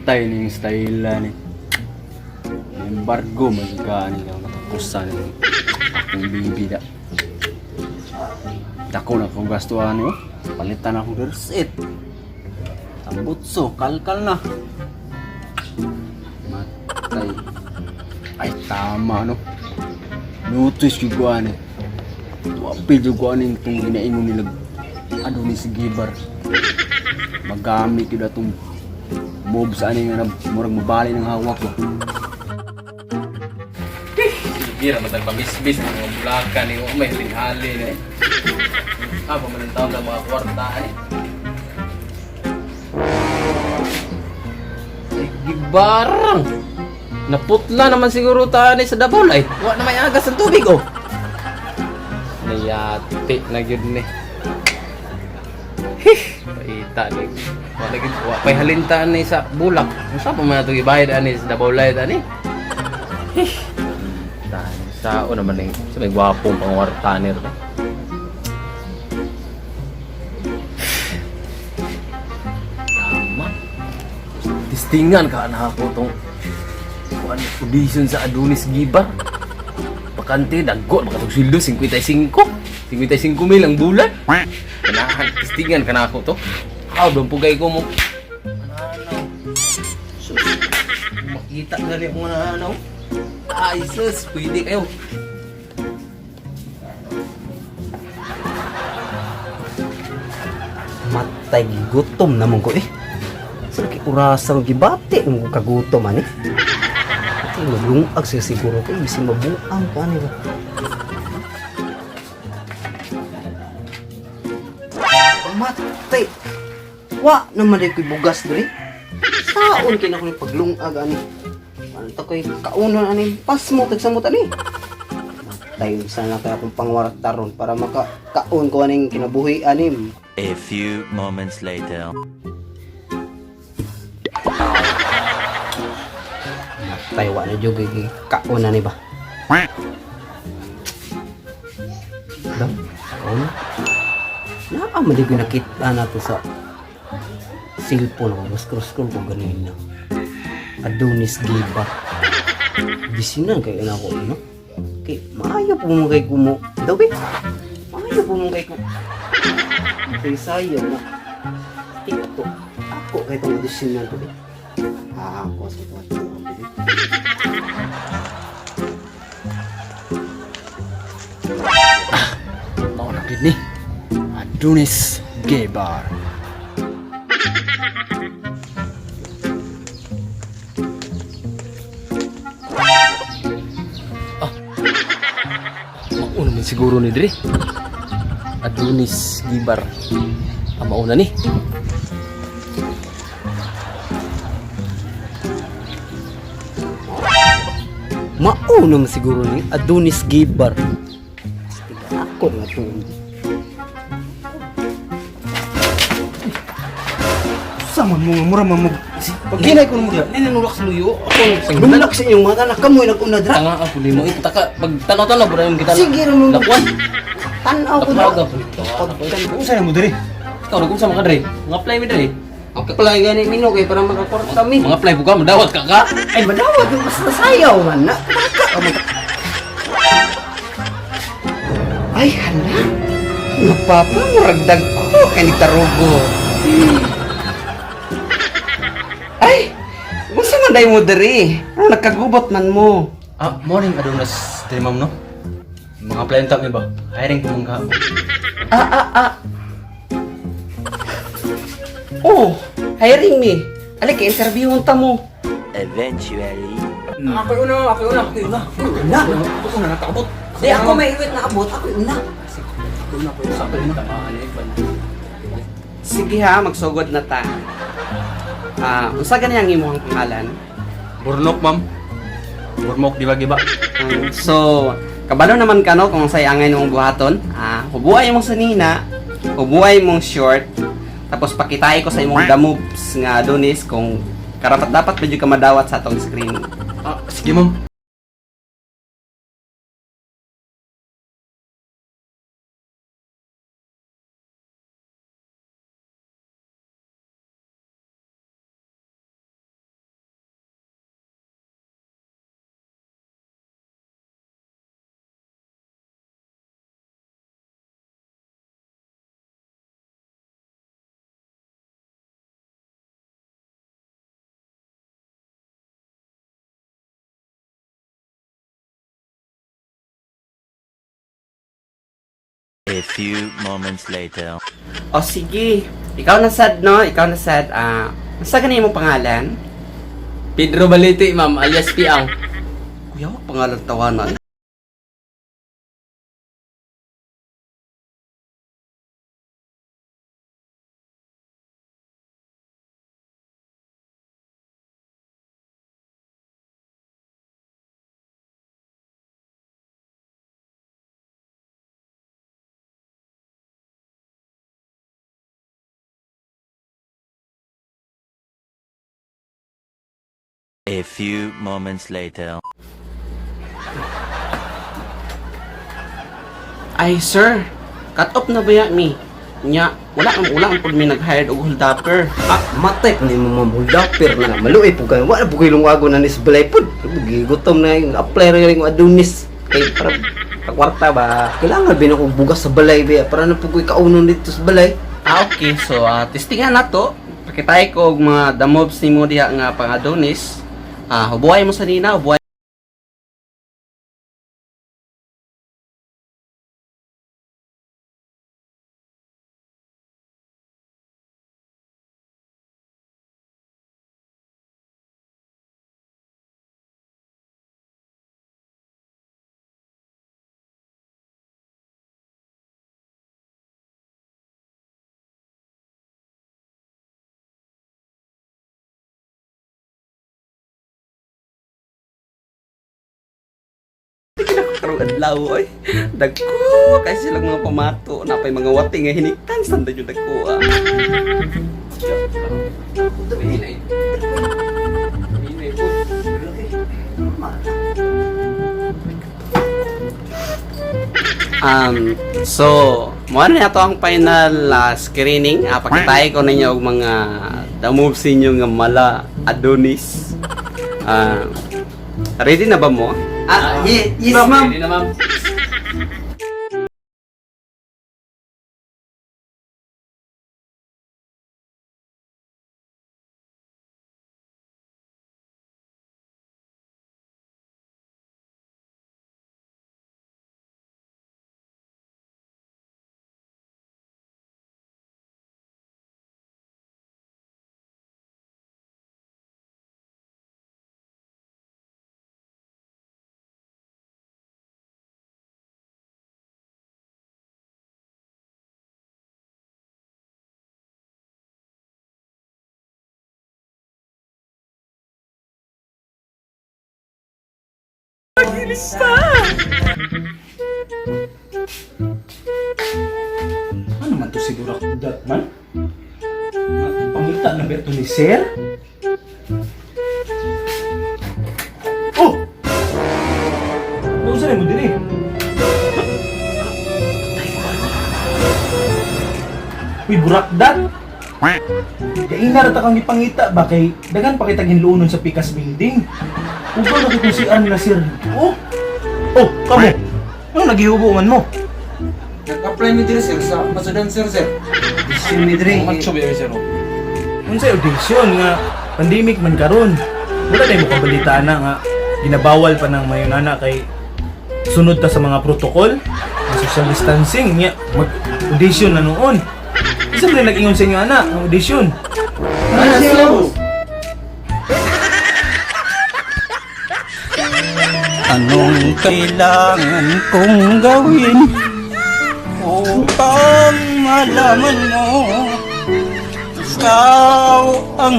Matay ning style ni. Embargo magka ni lang katapusan ni. Akong bibida. Dako na kung gastuhan ni. Palitan ako derset. Tambutso, kalkal na. Matay. Ay tama no. Notice juga ni. Tuapi juga ni itong ginaingon nila. Adonis Gibar. Magamit yun itong move sa ani nga murag mabali ng hawak ko. Sige ra matag pabisbis ng mga bulakan ni may tinghali ni. Pamanin taon ng mga kwarta ni. Gibarang naputla naman siguro tani sa dabol ay. Wa na may agas ng tubig oh. Nayati na gyud ni. Paita ni. Wala gid wa pay halintaan ni sa bulak. Unsa pa man ato gibayad ani sa dabawlay ani? Dahil sao naman ni sa may gwapong pangwartaner ba. Tama. Distingan ka na ako tong kuan audition sa Adonis Gibar. Bakante dagko makatog sweldo 55. 55,000 ang bulan. Kanahan distingan ka na ako to. Aw, doon pugay ko mo. Mananaw. Sus. Makita na rin mo mananaw. Ay, sus. Pwede kayo. Matay gutom naman ko eh. Sa nakikurasa ng gibati ng kagutom ani. Ay, maglungag siya siguro ko. Ibisi mabuang ka ani ba? Matay. Wa naman rin ko'y bugas diri. Saon kina ko paglungag ani. Ano to ko'y kaunon ani pas mo tagsamot ani. Tayo sana kaya akong pangwartaron para makakaon ko aning kinabuhi anim. A few moments later. Tayo wa na jud kay kaon ani ba. Dam, kaon. Naamali ko nakita na to sa cellphone ako. Scroll ko ganina. Adonis Gibar. Bisinan kayo na ako, no? Okay, maayo po mong kay kumo. Daw, eh? Maayo po mong kay kumo. Okay, sayang na. Ito. Ako kay itong audition na ito, eh. Ako sa ito. Mau na gid ni. Adonis Gibar. Mauna man siguro ni Dre. Adonis Gibar. Mauna ni. Mauna man siguro ni Adonis Gibar. Ako nga ito. Sama mo nga mura mamag. Pag ginay ko mo dyan, ninanulak sa luyo. Ako nulak sa inyong mga anak. Kamoy nag-una dra. Tanga ako ni mo. Itaka pag tanaw-tanaw bro yung kita. Sige rin mo. Lakwan. Tanaw ko dra. Kung saan mo Dre? Ikaw kung saan ka Dre? Mga play mi Dre. Okay pala gani mino kay para makakort kami. Mga play buka madawat ka ka. Ay madawat yung basta sayaw man na. Ay hala. Napapa muragdag ko kay ni tarugo. Ay, gusto man day mo diri. Nakagubot man mo. Morning Adonis Dre ma'am no? Mga play tap ni ba? Hiring ko mga Oh, hiring me. Ali kay interview unta mo. Eventually. Ako una. Na. Ako una nakaabot. Di ako may iwit na abot. Ako una. Ako una ko sa akin tamaan ni ban. Sige ha, magsugod na ta. Unsa gani ang imong pangalan? Burnok ma'am. Burnok di ba giba? So, kabalo naman ka no kung say angay mong buhaton. Hubuay mong sanina, hubuay mong short. Tapos pakitay ko sa imong the moves nga Adonis kung karapat dapat medyo ka madawat sa atong screen. Sige ma'am. A few moments later. O sige, ikaw na sad, no? Ikaw na sad. Basta ganun mo pangalan? Pedro Baliti, ma'am, alias Piang. Kuya, wag pangalan tawanan. A few moments later. Ay, sir. Cut off na ba yan, mi? Nya, wala ang pag may nag-hired og holdapper. Matay pa ni mo mamuldaper na maluoy po kayo. Wala po kayo lungago na nis balay po. Gutom na yung apply rin yung adunis. Kay para kakwarta ba? Kailangan bin akong bugas sa balay ba? Para na po kayo kaunon dito sa balay. Okay. So, testingan na to. Pakitay ko og mga damobs ni mo diha nga pang-adonis. Hubuhay mo sa nina, hubuhay. Karong adlaw oy. Dagko kay silang mga pamato na pay mga wati nga hiniktan sanda yung dagko. So, mo na ato ang final screening. Pakitay ko ninyo og mga the moves ninyo nga mala Adonis. Ready na ba mo? Yes, ma'am. Hindi na, ma'am. Ano man to siguro dat man? Pangita na ba ito ni Sir? Oh! Ano saan mo din eh? Uy, burakdat! Kaya na rata kang ipangita ba kay dagan pa kita ginluonon sa Pikas Building. Ugaw na ko kung si Ann na Sir. Oh! Oh, kamo! Ano naghihubungan mo? Nag-apply mi dire sir sa Masudan sir. Si Midre. Macho ba yun, sir? Unsay audition nga pandemic man karon. Wala na mo kabalita na nga ginabawal pa ng mayunana kay sunod ta sa mga protocol, social distancing nya mag-audition na noon. Isa man nag-ingon sa inyo ana ang audition. Anong kailangan kong gawin upang malaman mo ikaw ang